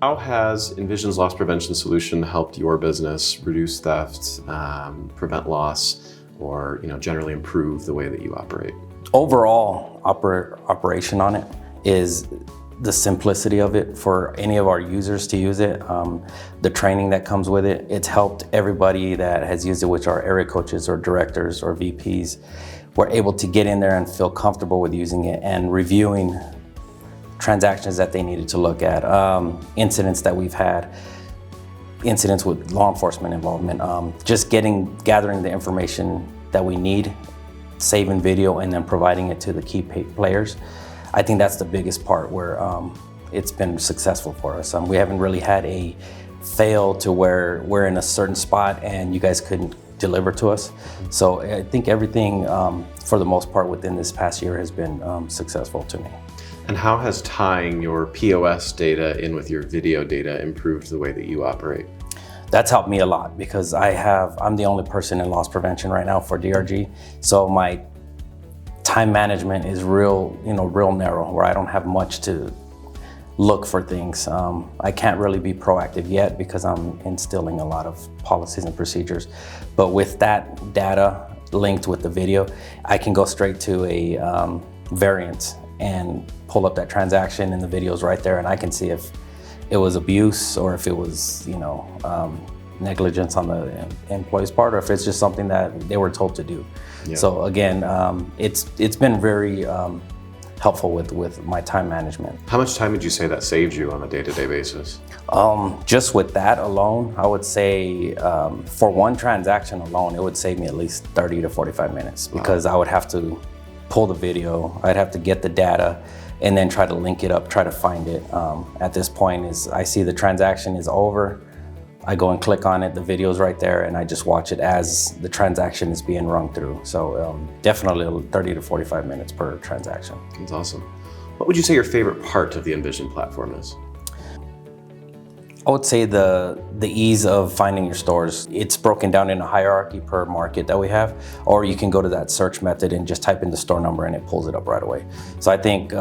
How has Envysion's loss prevention solution helped your business reduce theft, prevent loss, or generally improve the way that you operate? Overall operation on it is the simplicity of it for any of our users to use it, the training that comes with it. It's helped everybody that has used it, which are area coaches or directors or VPs. We're able to get in there and feel comfortable with using it and reviewing transactions that they needed to look at, incidents that we've had, incidents with law enforcement involvement, just gathering the information that we need, saving video, and then providing it to the key players. I think that's the biggest part where it's been successful for us. We haven't really had a fail to where we're in a certain spot and you guys couldn't deliver to us. So I think everything, for the most part, within this past year has been successful to me. And how has tying your POS data in with your video data improved the way that you operate? That's helped me a lot because I'm the only person in loss prevention right now for DRG. So my time management is real narrow, where I don't have much to look for things. I can't really be proactive yet because I'm instilling a lot of policies and procedures. But with that data linked with the video, I can go straight to a variance and pull up that transaction, and the video's right there, and I can see if it was abuse or if it was, negligence on the employee's part, or if it's just something that they were told to do. Yeah. So again, it's been very helpful with my time management. How much time would you say that saved you on a day-to-day basis? Just with that alone, I would say for one transaction alone, it would save me at least 30 to 45 minutes because I would have to pull the video, I'd have to get the data, and then try to link it up, try to find it. At this point, I see the transaction is over, I go and click on it, the video's right there, and I just watch it as the transaction is being run through. So definitely 30 to 45 minutes per transaction. That's awesome. What would you say your favorite part of the Envysion platform is? I would say the ease of finding your stores. It's broken down in a hierarchy per market that we have, or you can go to that search method and just type in the store number and it pulls it up right away. So I think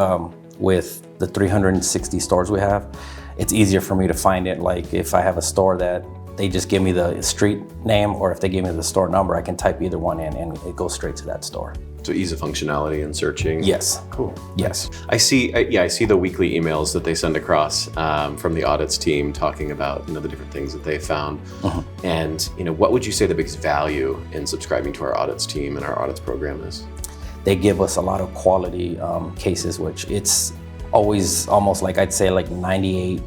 with the 360 stores we have, it's easier for me to find it. Like if I have a store that they just give me the street name, or if they give me the store number, I can type either one in and it goes straight to that store. So ease of functionality and searching. Yes. Cool. Yes. I see the weekly emails that they send across from the audits team talking about the different things that they found. And what would you say the biggest value in subscribing to our audits team and our audits program is? They give us a lot of quality cases, which it's always almost like I'd say like 97,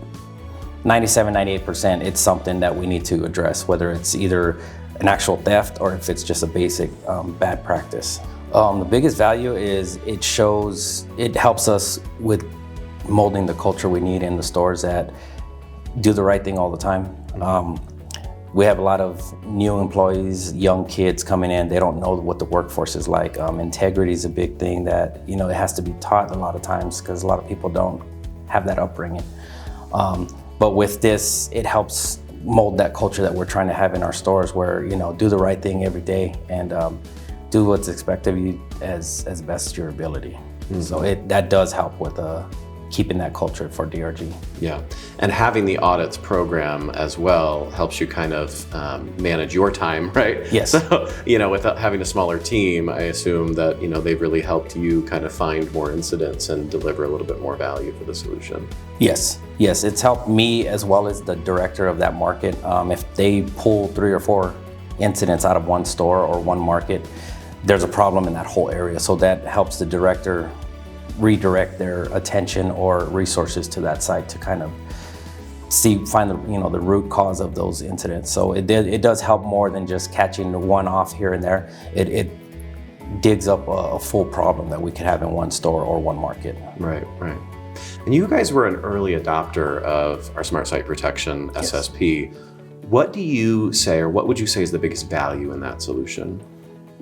98%. It's something that we need to address, whether it's either an actual theft or if it's just a basic bad practice. The biggest value is it helps us with molding the culture we need in the stores that do the right thing all the time. We have a lot of new employees, young kids coming in. They don't know what the workforce is like. Integrity is a big thing that it has to be taught a lot of times because a lot of people don't have that upbringing. But with this, it helps mold that culture that we're trying to have in our stores where, do the right thing every day and do what's expected of you as best as your ability. So that does help with keeping that culture for DRG. Yeah, and having the audits program as well helps you kind of manage your time, right? Yes. So, without having a smaller team, I assume that, they've really helped you kind of find more incidents and deliver a little bit more value for the solution. Yes, it's helped me as well as the director of that market. If they pull 3 or 4 incidents out of one store or one market, there's a problem in that whole area. So that helps the director redirect their attention or resources to that site to kind of find the root cause of those incidents. So it does help more than just catching one off here and there. It digs up a full problem that we could have in one store or one market. Right. And you guys were an early adopter of our Smart Site Protection SSP. Yes. What do you say, or what would you say is the biggest value in that solution?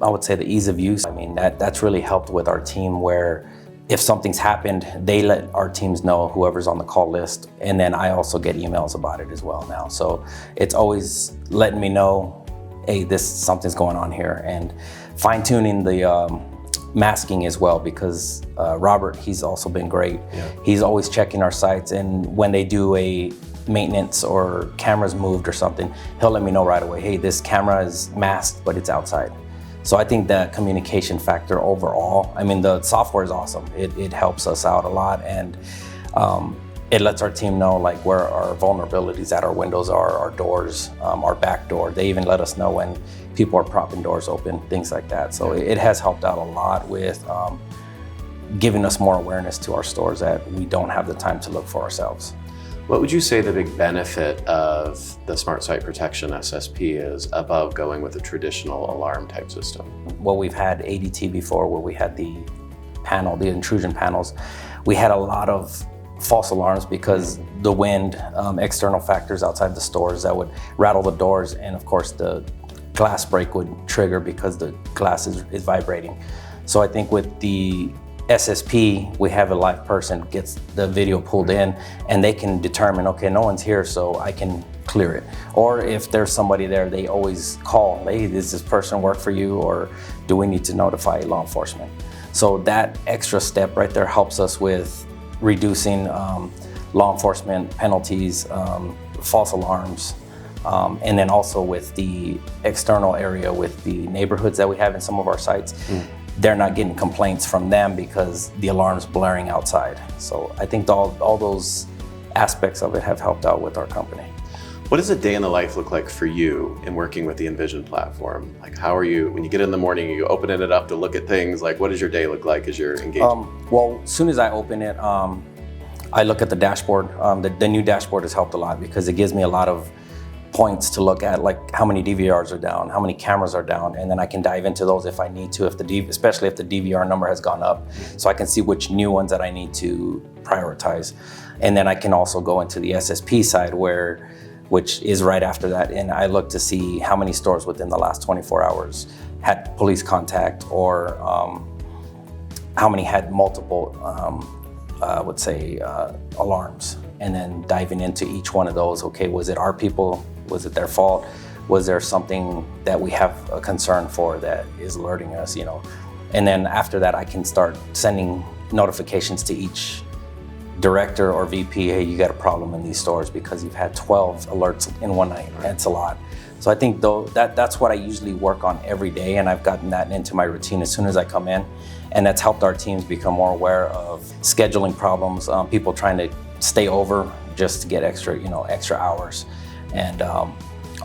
I would say the ease of use. I mean, that's really helped with our team where if something's happened, they let our teams know, whoever's on the call list, and then I also get emails about it as well now. So it's always letting me know, hey, something's going on here, and fine-tuning the masking as well, because Robert, he's also been great. Yeah. He's always checking our sites, and when they do a maintenance or cameras moved or something, he'll let me know right away, hey, this camera is masked, but it's outside. So I think that communication factor overall, I mean, the software is awesome. It helps us out a lot, and it lets our team know like where our vulnerabilities at our windows are, our doors, our back door. They even let us know when people are propping doors open, things like that. So it has helped out a lot with giving us more awareness to our stores that we don't have the time to look for ourselves. What would you say the big benefit of the Smart Site Protection SSP is above going with a traditional alarm type system? Well, we've had ADT before where we had the intrusion panels. We had a lot of false alarms because the wind, external factors outside the stores that would rattle the doors, and of course the glass break would trigger because the glass is vibrating. So I think with the SSP, we have a live person gets the video pulled in, and they can determine, okay, no one's here, so I can clear it. Or if there's somebody there, they always call, hey, does this person work for you, or do we need to notify law enforcement? So that extra step right there helps us with reducing law enforcement penalties, false alarms, and then also with the external area with the neighborhoods that we have in some of our sites. They're not getting complaints from them because the alarm's blaring outside. So I think all those aspects of it have helped out with our company. What does a day in the life look like for you in working with the Envysion platform? Like, how are you, when you get in the morning, you opening it up to look at things, like what does your day look like as you're engaged? Well, as soon as I open it, I look at the dashboard. The new dashboard has helped a lot because it gives me a lot of points to look at, like how many DVRs are down, how many cameras are down, and then I can dive into those if I need to, especially if the DVR number has gone up, so I can see which new ones that I need to prioritize. And then I can also go into the SSP side which is right after that, and I look to see how many stores within the last 24 hours had police contact, or how many had multiple, alarms. And then diving into each one of those, okay, was it our people? Was it their fault? Was there something that we have a concern for that is alerting us, And then after that, I can start sending notifications to each director or VP, hey, you got a problem in these stores because you've had 12 alerts in one night. That's a lot. So I think that's what I usually work on every day, and I've gotten that into my routine as soon as I come in. And that's helped our teams become more aware of scheduling problems, people trying to stay over just to get extra hours. And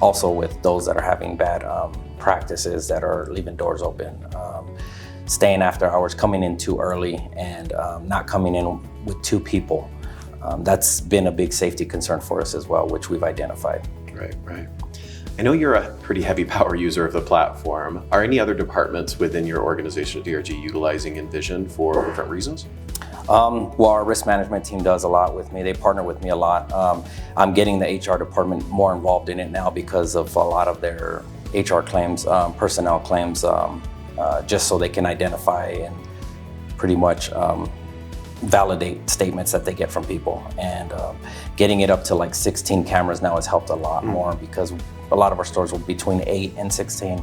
also with those that are having bad practices that are leaving doors open, staying after hours, coming in too early, and not coming in with two people. That's been a big safety concern for us as well, which we've identified. Right. I know you're a pretty heavy power user of the platform. Are any other departments within your organization at DRG utilizing Envysion for different reasons? Well, our risk management team does a lot with me. They partner with me a lot. I'm getting the HR department more involved in it now because of a lot of their HR claims, personnel claims, just so they can identify and pretty much validate statements that they get from people. And getting it up to like 16 cameras now has helped a lot more, because a lot of our stores were between 8 and 16,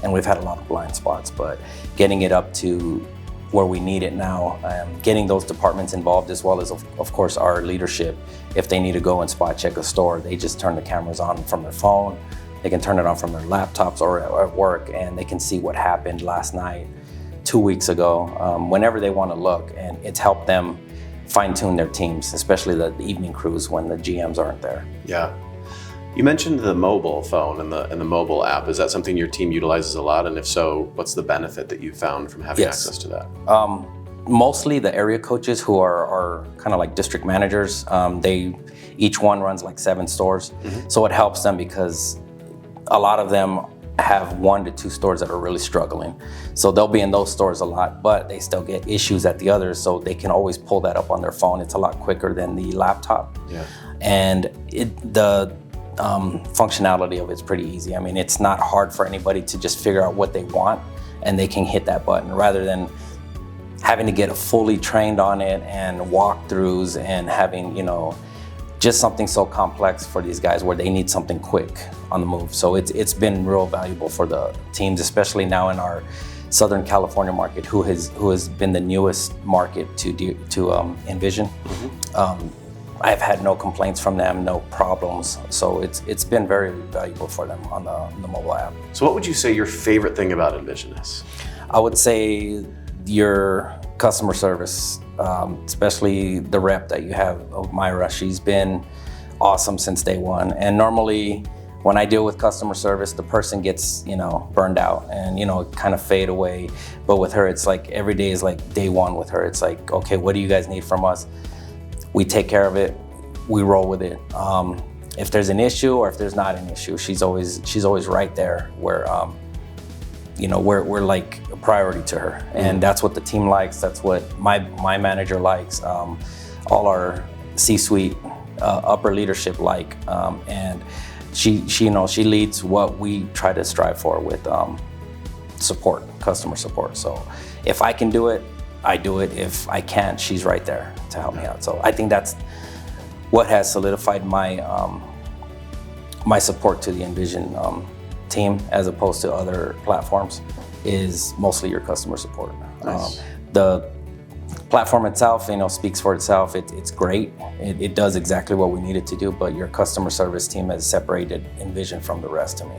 and we've had a lot of blind spots. But getting it up to where we need it now, getting those departments involved, as well as of course our leadership. If they need to go and spot check a store, they just turn the cameras on from their phone. They can turn it on from their laptops or at work, and they can see what happened last night, 2 weeks ago, whenever they want to look. And it's helped them fine tune their teams, especially the evening crews when the GMs aren't there. Yeah. You mentioned the mobile phone and the mobile app. Is that something your team utilizes a lot? And if so, what's the benefit that you found from having access to that? Mostly the area coaches who are kind of like district managers. Each one runs like 7 stores. So it helps them because a lot of them have 1 to 2 stores that are really struggling. So they'll be in those stores a lot, but they still get issues at the others, so they can always pull that up on their phone. It's a lot quicker than the laptop. Yeah. And the functionality of it's pretty easy. I mean, it's not hard for anybody to just figure out what they want, and they can hit that button rather than having to get fully trained on it and walkthroughs and having, just something so complex for these guys where they need something quick on the move. So it's been real valuable for the teams, especially now in our Southern California market, who has been the newest market to Envysion. I've had no complaints from them, no problems. So it's been very valuable for them on the mobile app. So what would you say your favorite thing about Envysion is? I would say your customer service, especially the rep that you have of Myra. She's been awesome since day one. And normally when I deal with customer service, the person gets, burned out and, kind of fade away. But with her, it's like every day is like day one with her. It's like, okay, what do you guys need from us? We take care of it. We roll with it. If there's an issue or if there's not an issue, she's always right there where, we're like a priority to her. And that's what the team likes. That's what my manager likes. All our C-suite upper leadership like. And she leads what we try to strive for with support, customer support. So if I can do it, I do it. If I can't, she's right there to help me out. So I think that's what has solidified my my support to the Envysion team as opposed to other platforms is mostly your customer support. Nice. The platform itself, speaks for itself. It's great. It does exactly what we need it to do, but your customer service team has separated Envysion from the rest to me.